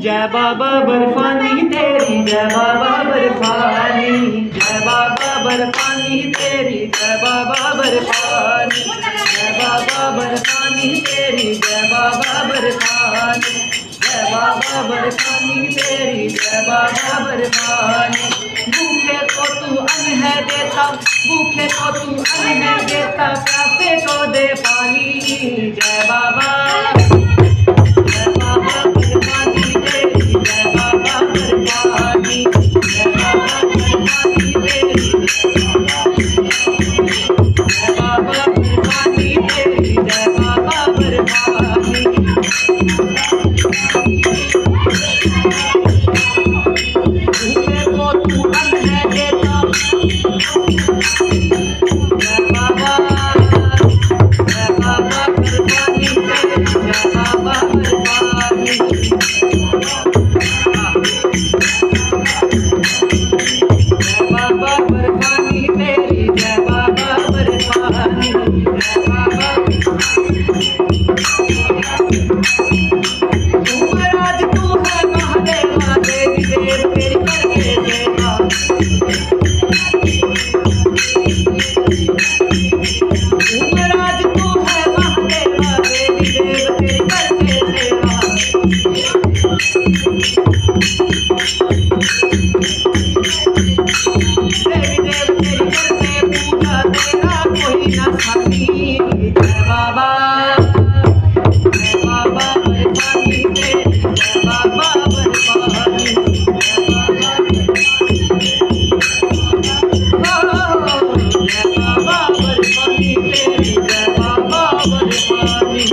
जय बाबा बर्फानी तेरी, जय बाबा बर्फानी, जय बाबा बर्फानी तेरी, जय बाबा बर्फानी, जय बाबा बर्फानी तेरी, जय बाबा बर्फानी, जय बाबा बर्फानी तेरी, जय बाबा बर्फानी। भूखे को तू अन्न है देता, भूखे को तू अन्न है देता, प्यासे को दे पानी। जय बाबा, जय बाबा बर्फानी तेरी, जय बाबा बर्फानी, जय बाबा बर्फानी तेरी, जय बाबा बर्फानी तेरी, जय बाबा बर्फानी। भूखे को तू अन्न है देता, जय बाबा, जय बाबा बर्फानी तेरी, जय बाबा बर्फानी, जय बाबा बर्फानी तेरी, जय बाबा बर्फानी, जय बाबा। महाराज तू है महादेवा, देवी देव तेरी करके सेवा। महाराज तू है महादेवा, देवी देव तेरी करके सेवा। देवी देव तेरी करके पूजा, तेरा कोई न साथी। जय बाबा, जय बाबा बर्फानी तेरी, जय बाबा बर्फानी, जय बाबा, जय बाबा बर्फानी तेरी, जय बाबा बर्फानी।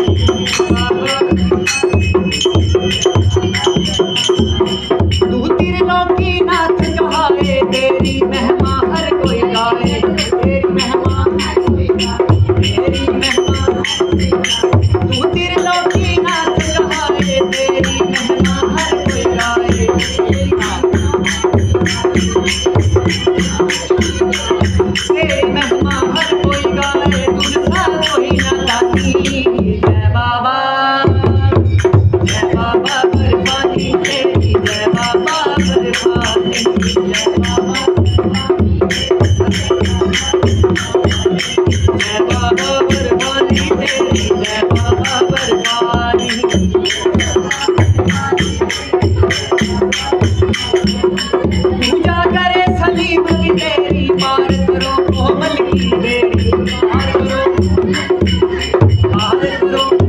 तू त्रिलोकी नाथ कहाए, तेरी महिमा हर कोई गाए, तेरी महिमा हर कोई गाए, तेरी महिमा।